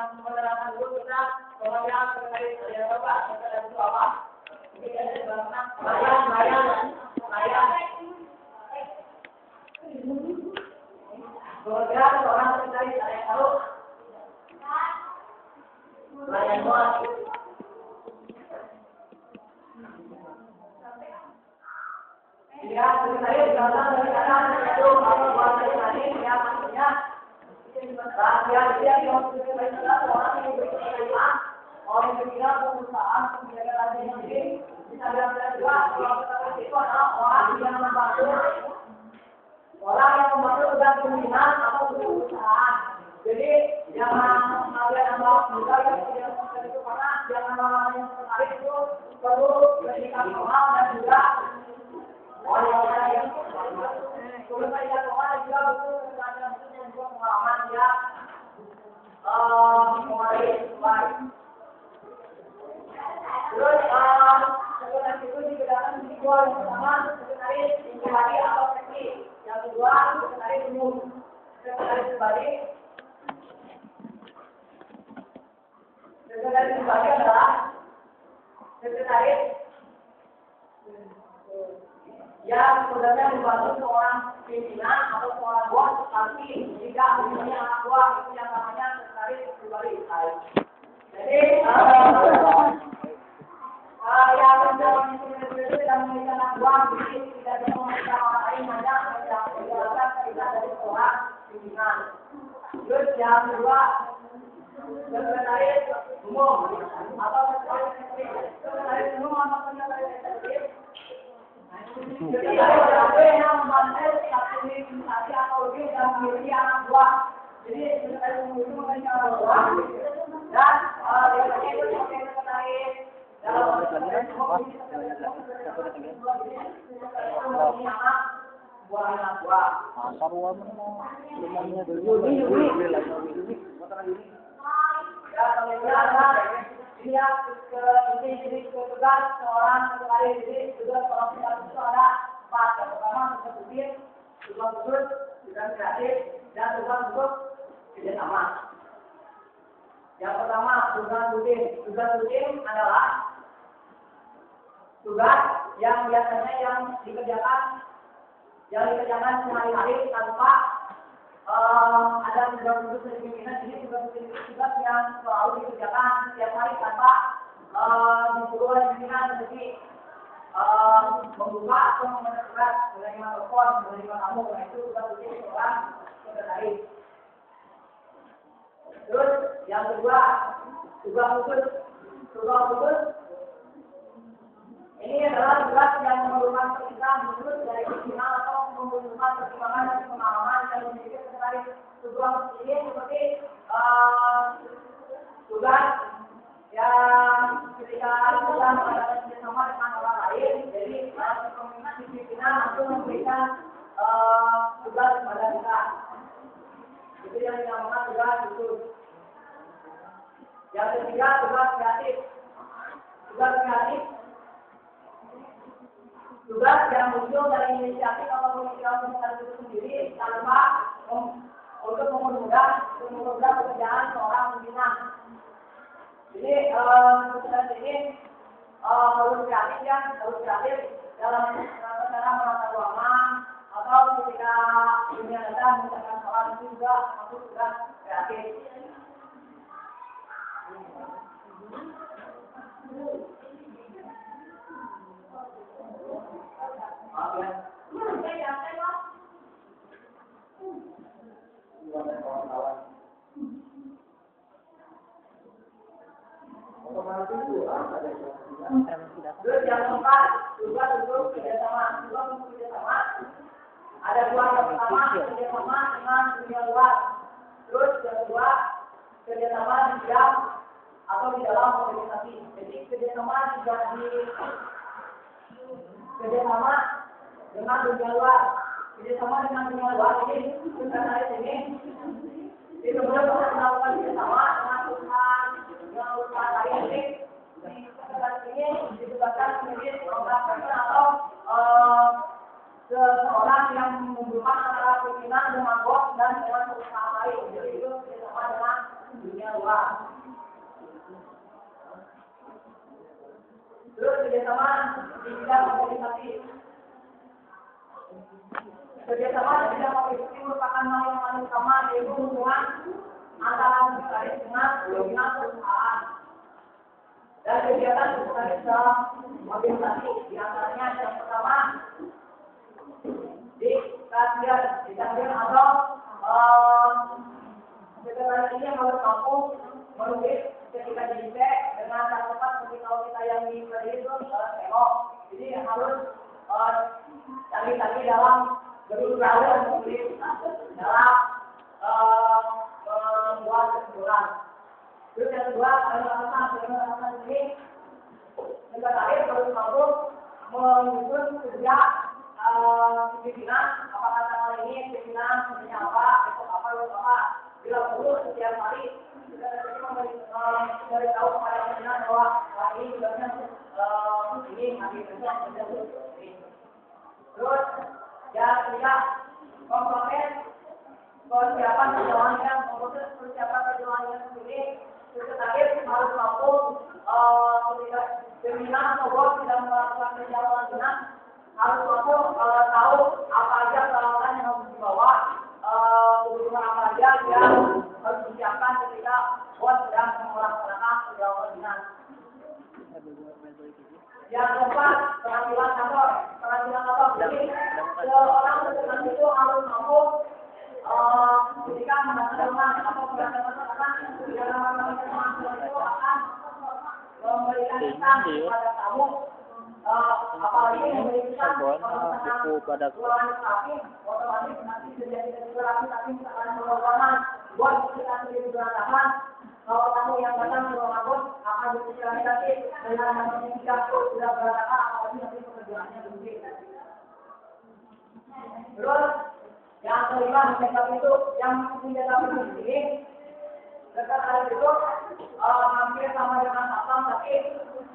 yang menerangkan dulu kita kemudian terkait dengan apa? Terkait itu apa? Ini bayang. Kemudian orang terkait ada yang tahu? Bayang doang. Ya, terkait dengan itu buat tadi ya maksudnya rahasia dia yang sebenarnya orang yang berkenan orang yang berkira perusahaan menjaga rahasia sendiri bisa diambil juga kalau kita itu adalah orang yang membantu juga pimpinan atau perusahaan. Jadi jangan kalian anggap juga yang tidak seperti itu karena jangan orang yang menarik itu perlu berikan moral dan juga orang yang kalau saya orang juga betul sebenarnya untuk pengalaman dia mulai baik. Terus setelah itu dibedakan menjadi dua yang pertama sekretaris pribadi atau seksi, yang kedua sekretaris umum. Sekretaris pribadi adalah sekretaris yang sebenarnya membantu seorang pimpinan atau seorang bos, tapi jika punya anak buah itu yang namanya sekretaris pribadi. Jadi yang menjadi itu tidak memiliki anak buah, jadi tidak bisa memiliki orang lain, hanya menjalankan perintah dari seorang pimpinan. Terus yang kedua sekretaris umum atau sekretaris umum atau sekretaris eksekutif. Jadi ada yang membantu administrasi atau lebih dan memiliki anak buah. Jadi sekretaris umum itu memiliki anak buah dan biasanya itu sebagai sekretaris dalam buah anak buah. Ya, kemudian dia tugas seorang sekretaris jadi tugas seorang sekretaris itu ada 4. Yang pertama eksekutif, tugas khusus, tugas kreatif, dan tugas untuk kerjasama. Yang pertama tugas rutin adalah tugas yang biasanya yang dikerjakan sehari-hari tanpa ada tugas khusus dari pimpinan. Jadi tugas yang selalu dikerjakan setiap hari tanpa disuruh oleh pimpinan seperti membuka atau menerima telepon, menerima tamu. Nah itu tugas rutin seorang sekretaris. Terus yang kedua tugas khusus ini adalah tugas yang memerlukan perintah khusus dari pimpinan atau membutuhkan pertimbangan dan pengalaman yang dimiliki sekretaris. Tugas ini seperti tugas yang ketika kita mengadakan kerjasama dengan orang lain, jadi pimpinan langsung memberikan tugas kepada kita. Itu yang dinamakan tugas khusus. Yang ketiga tugas kreatif. Tugas yang muncul dari inisiatif atau pemikiran itu sendiri tanpa untuk mempermudah pekerjaan seorang pimpinan. Jadi tugas ini harus kreatif dalam cara menata ruangan atau ketika dunia datang misalkan soal itu juga masuk tugas kreatif. Terus yang keempat, tugas untuk kerjasama. Ada dua. Yang pertama kerjasama dengan dunia luar. Terus yang kedua kerjasama di bidang atau di dalam organisasi. Jadi kerjasama dengan dunia luar. Kerjasama dengan dunia luar ini sekretaris ini itu benar melakukan kerjasama dengan perusahaan lain. Ini sekretaris ini ditugaskan menjadi seorang atau seseorang yang menghubungkan antara pimpinan dengan bos dan dengan perusahaan lain. Jadi itu kerjasama dengan dunia luar. keluar. Terus kerjasama di bidang organisasi. Kerjasama di bidang organisasi merupakan hal yang paling utama, yaitu hubungan antara sekretaris dengan pimpinan perusahaan. Dan kegiatan sekretaris dalam organisasi, di antaranya yang pertama di kajian atau sekretaris ini harus mampu menulis ketika dicek dengan catatan seperti kalau kita yang di itu tengok. Jadi harus cari-cari dalam berusaha dan menulis dalam membuat kesimpulan. Terus yang kedua, dengan ini sekretaris harus mampu menyusun sejak pimpinan, apakah tanggal ini pimpinan punya apa, besok apa, bila perlu setiap hari kita dari tahu kepada pimpinan bahwa ini tugasnya ini hari besok ini. Terus yang ketiga, komponen persiapan perjalanan sendiri, sekretaris harus mampu pimpinan atau bos sedang melakukan perjalanan dinas harus mampu tahu apa aja peralatan yang harus dibawa, kebutuhan apa aja yang harus disiapkan ketika bos sedang melaksanakan perjalanan dinas. Yang keempat, penampilan kantor. Jadi seorang sekretaris itu harus mampu ketika mendatangi rumah atau mendatangi teman itu akan memberikan pesan kepada tamu. Apalagi memberikan ruangan samping, otomatis nanti terjadi kecelakaan tapi misalkan ruangan buat kita sendiri berantakan. Kalau tamu yang datang ke ruangan bos akan bersosialisasi dengan namanya jika sudah berantakan, apalagi nanti pekerjaannya lebih. Terus yang kelima, itu yang menjaga ini sekretaris itu hampir sama dengan satpam, tapi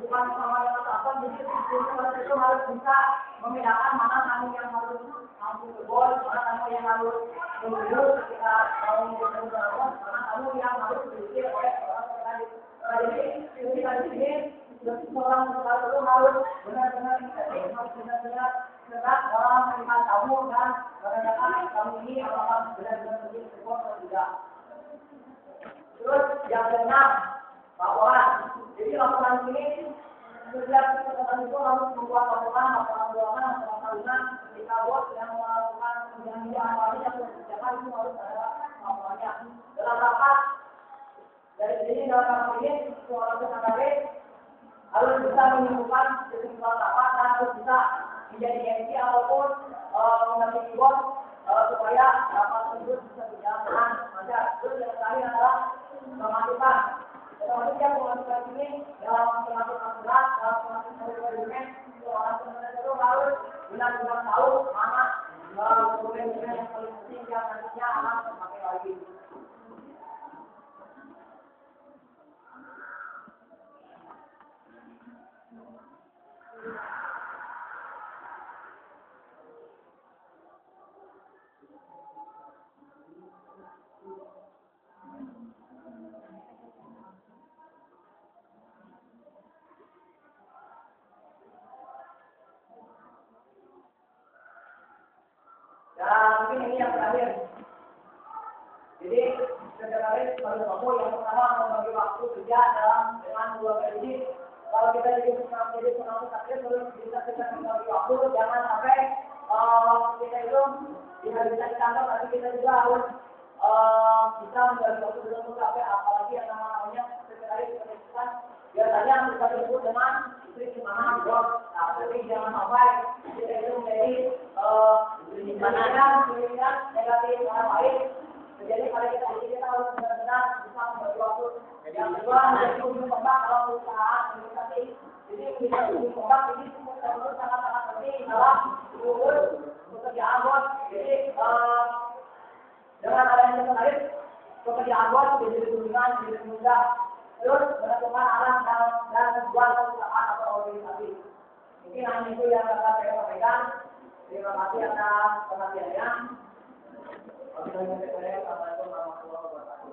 bukan sama dengan satpam. Jadi sekretaris itu harus bisa membedakan mana tamu yang harus langsung ke bos, mana tamu yang harus menunggu ketika mau menunggu bos, mana tamu yang harus diisi oleh seorang sekretaris. Jadi sekretaris ini seorang sekretaris itu harus benar-benar inisiatif, harus benar-benar keras dalam melihat tamu dan menanyakan tamu ini apakah benar-benar menjadi bos atau tidak. Terus yang keenam, laporan. Jadi laporan ini setiap sekretaris itu harus membuat laporan keuangan, laporan tahunan ketika bos yang melakukan yang apa yang dikerjakan itu harus ada laporannya. Dalam rapat dari sini dalam rapat ini seorang sekretaris harus bisa menyimpulkan kesimpulan rapat dan harus bisa menjadi MC ataupun mendampingi bos supaya rapat tersebut bisa berjalan dengan lancar. Terus yang terakhir adalah pemasukan. Pemasukan ini dalam pemasukan surat, dalam pemasukan dokumen, seorang sekretaris itu harus benar-benar tahu mana dokumen-dokumen yang paling penting yang nantinya akan dipakai lagi. Dan mungkin ini yang terakhir. Jadi sekretaris harus mampu yang pertama membagi waktu kerja dengan dua kali. Kalau kita jadi pengawas takdir terus kita membagi waktu, jangan sampai kita itu tidak bisa di kantor, tapi kita juga harus bisa membagi waktu dengan sampai apalagi yang namanya sekretaris kan biasanya kita disebut dengan istri semangat bos. Nah, tapi jangan sampai kita itu menjadi pilihan negatif orang lain. Jadi pada kita harus benar-benar bisa membagi waktu. Yang kedua menjadi ujung tombak dalam perusahaan organisasi. Jadi ujung tombak ini sangat-sangat penting dalam seluruh pekerjaan bos. Jadi dengan adanya sekretaris pekerjaan bos jadi lebih mudah. Terus menentukan arah dan tujuan perusahaan atau organisasi. Mungkin hanya itu yang dapat saya sampaikan. Terima kasih atas perhatiannya. Assalamualaikum warahmatullahi wabarakatuh.